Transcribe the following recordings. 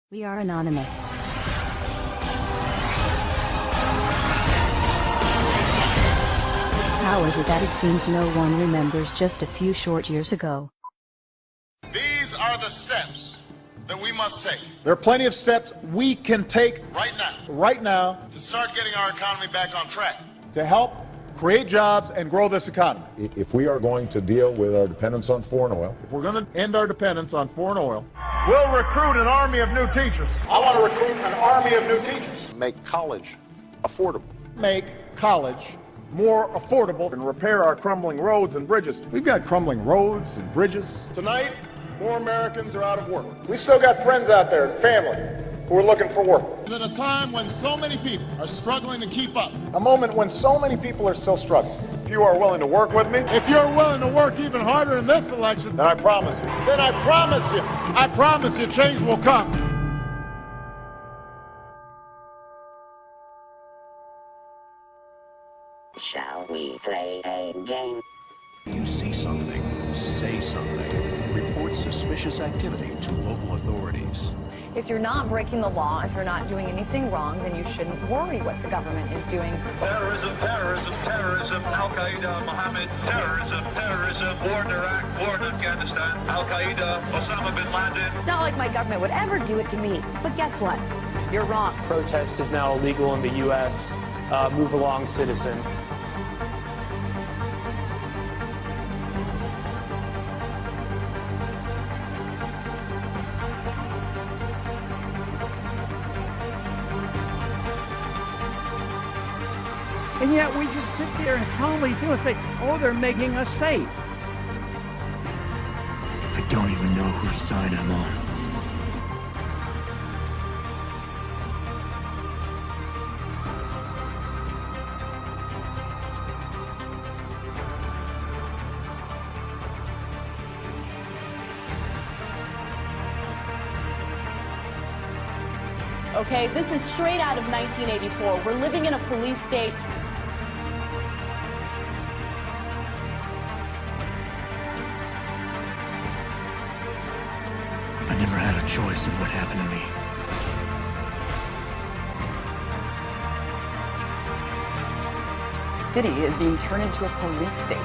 We are anonymous. How is it that it seems no one remembers just a few short years ago? These are the steps that we must take. There are plenty of steps we can take right now to start getting our economy back on track. to help create jobs and grow this economy. If we are going to deal with our dependence on foreign oil, If we're going to end our dependence on foreign oil, We'll recruit an army of new teachers. I want to recruit an army of new teachers, make college affordable. make college more affordable, and repair our crumbling roads and bridges. We've got crumbling roads and bridges. Tonight, more Americans are out of work. We still got friends out there, family, who are looking for work. At a time when so many people are struggling to keep up. A moment when so many people are still struggling. If you are willing to work with me, If you're willing to work even harder in this election, then I promise you, then I promise you change will come. Shall we play a game? If you see something, say something. Report suspicious activity to local authorities. If you're not breaking the law, if you're not doing anything wrong, then you shouldn't worry what the government is doing. Terrorism, terrorism, terrorism, Al-Qaeda, Mohammed, terrorism, terrorism, war in Iraq, war in Afghanistan, Al-Qaeda, Osama bin Laden. It's not like my government would ever do it to me. But guess what? You're wrong. Protest is now illegal in the U.S. Move along, citizen. And yet we just sit there and calmly feel and say, oh, they're making us safe. I don't even know whose side I'm on. Okay, this is straight out of 1984. We're living in a police state. I never had a choice of what happened to me. The city is being turned into a police state.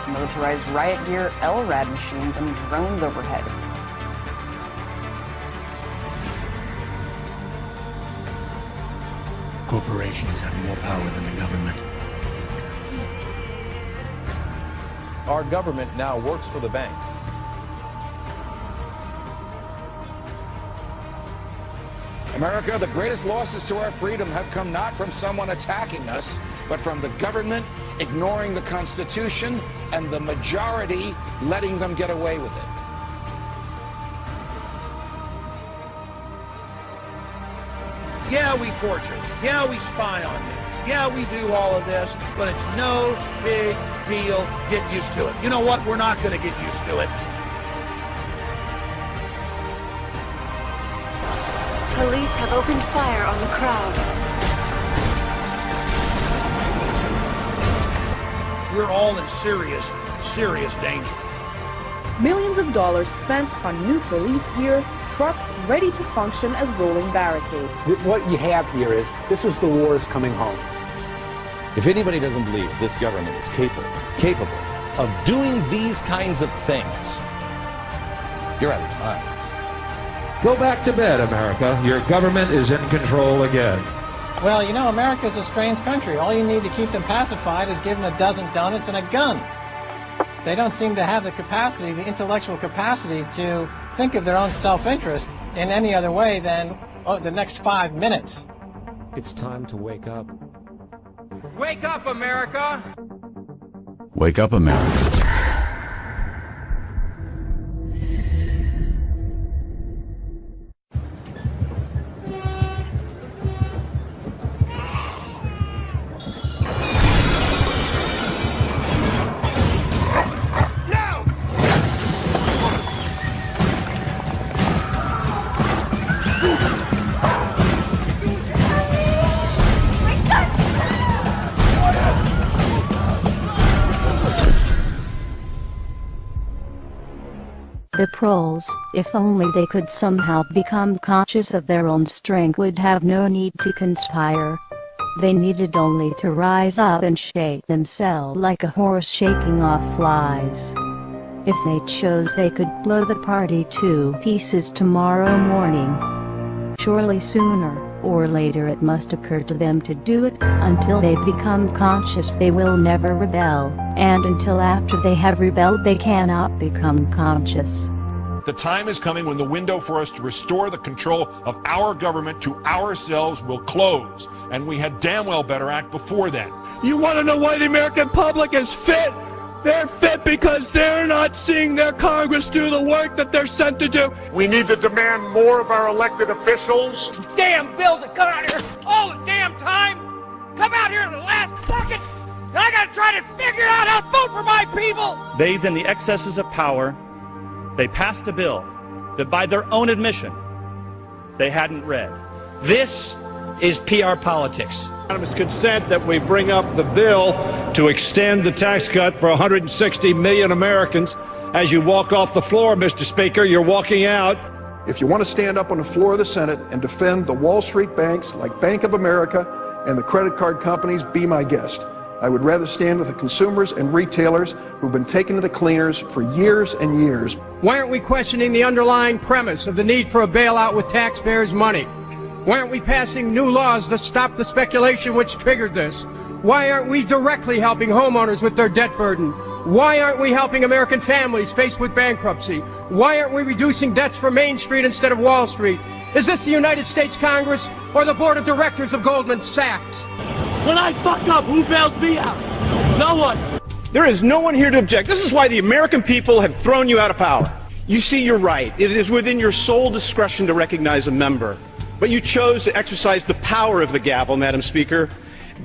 Militarized riot gear, LRAD machines, and drones overhead. Corporations have more power than the government. our government now works for the banks. America, the greatest losses to our freedom have come not from someone attacking us, but from the government ignoring the Constitution and the majority letting them get away with it. Yeah, we torture. Yeah, we spy on them. Yeah, we do all of this, but it's no big deal. Get used to it. You know what? We're not going to get used to it. Police have opened fire on the crowd. We're all in serious, serious danger. Millions of dollars spent on new police gear, trucks ready to function as rolling barricades. What you have here is, this is the wars coming home. If anybody doesn't believe this government is capable of doing these kinds of things, you're out of your mind. Go back to bed, America. Your government is in control again. Well, you know, America's a strange country. All you need to keep them pacified is give them a dozen donuts and a gun. They don't seem to have the capacity, the intellectual capacity, to think of their own self-interest in any other way than the next 5 minutes. It's time to wake up. Wake up, America! Wake up, America. The proles, if only they could somehow become conscious of their own strength, would have no need to conspire. They needed only to rise up and shake themselves like a horse shaking off flies. If they chose, they could blow the party to pieces tomorrow morning. Surely sooner or later it must occur to them to do it. Until they become conscious, they will never rebel, and until after they have rebelled, they cannot become conscious. The time is coming when the window for us to restore the control of our government to ourselves will close, and we had damn well better act before then. You want to know why the American public is fit? They're fit because they're not seeing their Congress do the work that they're sent to do. We need to demand more of our elected officials. Damn bills that come out here all the damn time. Come out here in the last second, and I gotta try to figure out how to vote for my people. Bathed in the excesses of power, they passed a bill that by their own admission, they hadn't read. This is PR politics. Unanimous consent that we bring up the bill to extend the tax cut for 160 million Americans. As you walk off the floor, Mr. Speaker, you're walking out. If you want to stand up on the floor of the Senate and defend the Wall Street banks like Bank of America and the credit card companies, be my guest. I would rather stand with the consumers and retailers who've been taken to the cleaners for years and years. Why aren't we questioning the underlying premise of the need for a bailout with taxpayers' money? Why aren't we passing new laws that stop the speculation which triggered this? Why aren't we directly helping homeowners with their debt burden? Why aren't we helping American families faced with bankruptcy? Why aren't we reducing debts for Main Street instead of Wall Street? Is this the United States Congress or the board of directors of Goldman Sachs? When I fuck up, who bails me out? No one. There is no one here to object. This is why the American people have thrown you out of power. You see, you're right. It is within your sole discretion to recognize a member. But you chose to exercise the power of the gavel, Madam Speaker.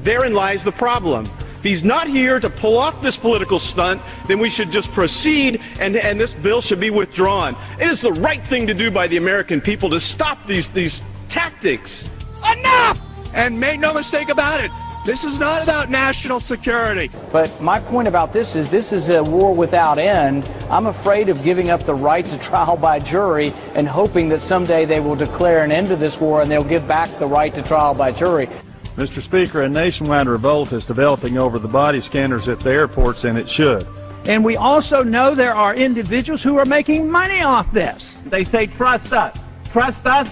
Therein lies the problem. If he's not here to pull off this political stunt, then we should just proceed and this bill should be withdrawn. It is the right thing to do by the American people to stop these tactics. Enough! And make no mistake about it, this is not about national security. But my point about this is a war without end. I'm afraid of giving up the right to trial by jury and hoping that someday they will declare an end to this war and they'll give back the right to trial by jury. Mr. Speaker, a nationwide revolt is developing over the body scanners at the airports, and it should. And we also know there are individuals who are making money off this. They say, trust us. Trust us,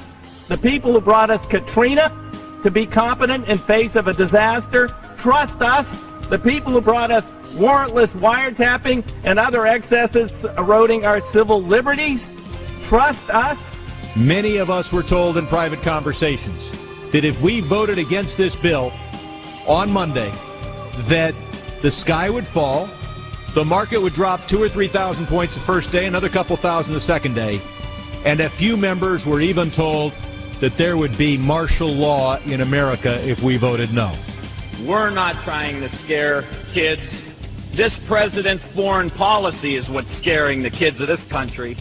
the people who brought us Katrina, to be competent in face of a disaster. Trust us, the people who brought us warrantless wiretapping and other excesses eroding our civil liberties. Trust us. Many of us were told in private conversations that if we voted against this bill on Monday, that the sky would fall, the market would drop 2,000 or 3,000 points the first day, another couple thousand the second day, and a few members were even told that there would be martial law in America if we voted no. We're not trying to scare kids. This president's foreign policy is what's scaring the kids of this country.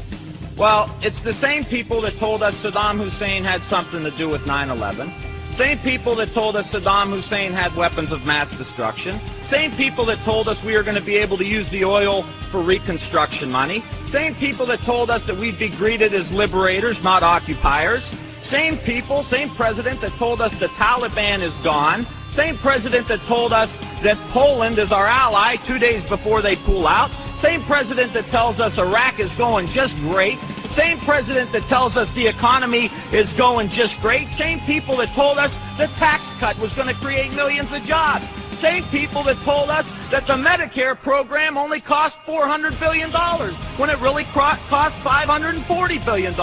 Well, it's the same people that told us Saddam Hussein had something to do with 9/11. Same people that told us Saddam Hussein had weapons of mass destruction. Same people that told us we were going to be able to use the oil for reconstruction money. Same people that told us that we'd be greeted as liberators, not occupiers. Same people, same president that told us the Taliban is gone. Same president that told us that Poland is our ally 2 days before they pull out. Same president that tells us Iraq is going just great. Same president that tells us the economy is going just great. Same people that told us the tax cut was going to create millions of jobs. Same people that told us that the Medicare program only cost $400 billion when it really cost $540 billion.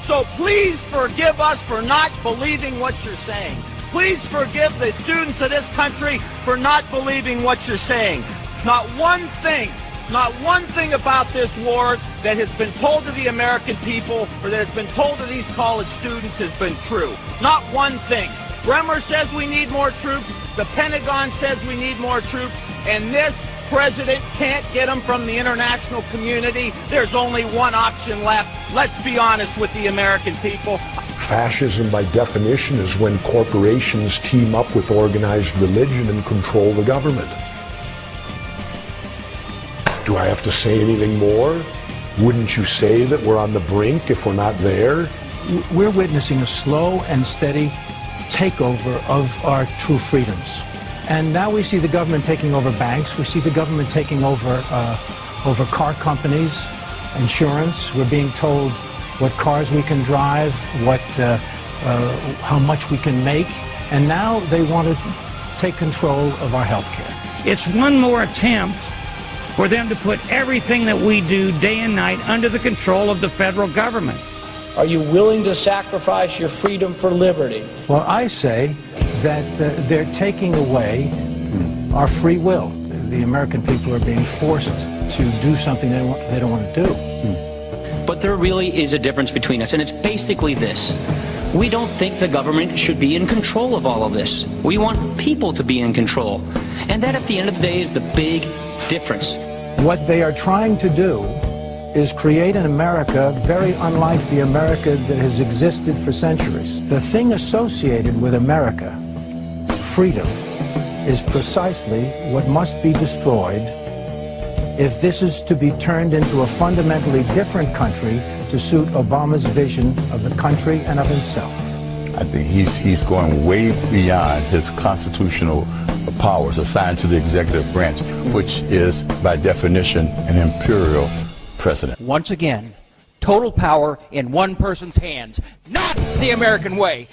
So please forgive us for not believing what you're saying. Please forgive the students of this country for not believing what you're saying. Not one thing about this war that has been told to the American people or that has been told to these college students has been true. Not one thing. Bremer says we need more troops. The Pentagon says we need more troops. And this president can't get them from the international community. There's only one option left. Let's be honest with the American people. Fascism, by definition, is when corporations team up with organized religion and control the government. Do I have to say anything more? Wouldn't you say that we're on the brink if we're not there? We're witnessing a slow and steady takeover of our true freedoms. And now we see the government taking over banks. We see the government taking over car companies, insurance. We're being told what cars we can drive, how much we can make. And now they want to take control of our health care. It's one more attempt for them to put everything that we do day and night under the control of the federal government. Are you willing to sacrifice your freedom for liberty? Well, I say that they're taking away our free will. The American people are being forced to do something they don't want to do. But there really is a difference between us, and it's basically this. We don't think the government should be in control of all of this. We want people to be in control. And that, at the end of the day, is the big difference. What they are trying to do is create an America very unlike the America that has existed for centuries. The thing associated with America, freedom, is precisely what must be destroyed if this is to be turned into a fundamentally different country to suit Obama's vision of the country and of himself. I think he's going way beyond his constitutional powers assigned to the executive branch, which is, by definition, an imperial precedent. Once again, total power in one person's hands, not the American way.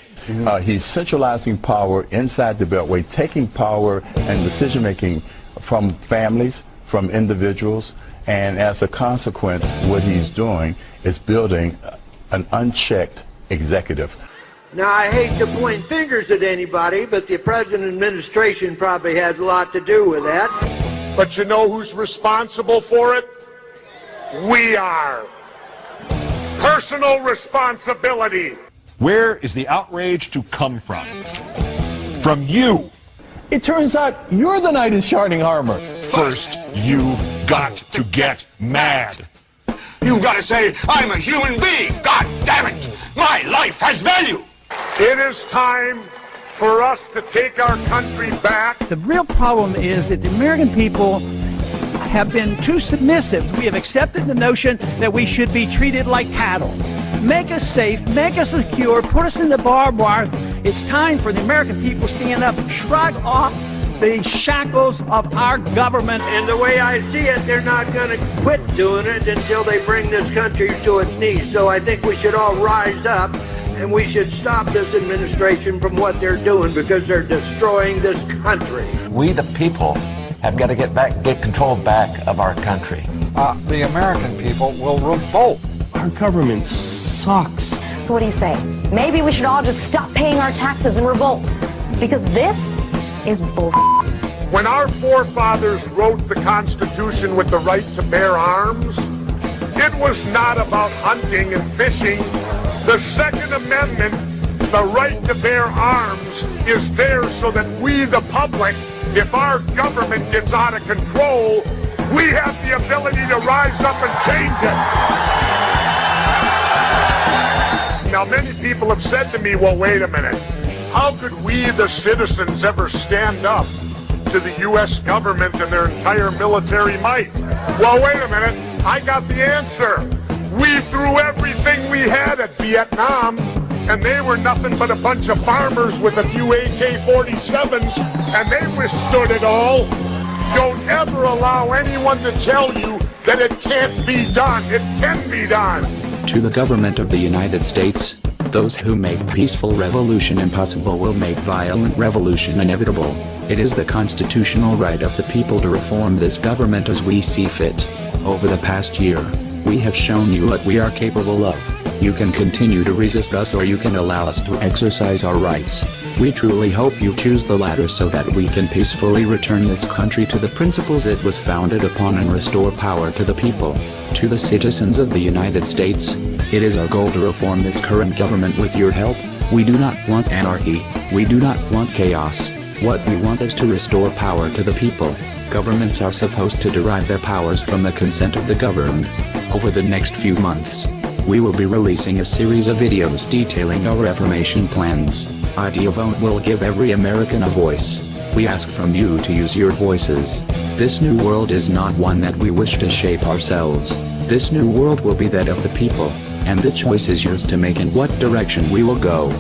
He's centralizing power inside the Beltway, taking power and decision-making from families, from individuals, and as a consequence, what he's doing is building an unchecked executive. Now, I hate to point fingers at anybody, but the President administration probably has a lot to do with that. But you know who's responsible for it? We are. Personal responsibility. Where is the outrage to come from? From you. It turns out you're the knight in shining armor. First, you've got to get mad. You've got to say, I'm a human being. God damn it. My life has value. It is time for us to take our country back. The real problem is that the American people have been too submissive. We have accepted the notion that we should be treated like cattle. Make us safe, make us secure, put us in the barbed wire. It's time for the American people to stand up and shrug off the shackles of our government. And the way I see it, they're not going to quit doing it until they bring this country to its knees. So I think we should all rise up and we should stop this administration from what they're doing because they're destroying this country. We, the people, have got to get control back of our country. The American people will revolt. Our government sucks. So what do you say? Maybe we should all just stop paying our taxes and revolt. Because this is bull. When our forefathers wrote the Constitution with the right to bear arms, it was not about hunting and fishing. The Second Amendment, the right to bear arms, is there so that we, the public, if our government gets out of control, we have the ability to rise up and change it. Now, many people have said to me, well, wait a minute. How could we, the citizens, ever stand up to the U.S. government and their entire military might? Well, wait a minute. I got the answer. We threw everything we had at Vietnam, and they were nothing but a bunch of farmers with a few AK-47s, and they withstood it all. Don't ever allow anyone to tell you that it can't be done. It can be done. To the government of the United States, those who make peaceful revolution impossible will make violent revolution inevitable. It is the constitutional right of the people to reform this government as we see fit. Over the past year, we have shown you what we are capable of. You can continue to resist us or you can allow us to exercise our rights. We truly hope you choose the latter so that we can peacefully return this country to the principles it was founded upon and restore power to the people. To the citizens of the United States, it is our goal to reform this current government with your help. We do not want anarchy. We do not want chaos. What we want is to restore power to the people. Governments are supposed to derive their powers from the consent of the governed. Over the next few months, we will be releasing a series of videos detailing our reformation plans. IdeaVote will give every American a voice. We ask from you to use your voices. This new world is not one that we wish to shape ourselves. This new world will be that of the people, and the choice is yours to make in what direction we will go.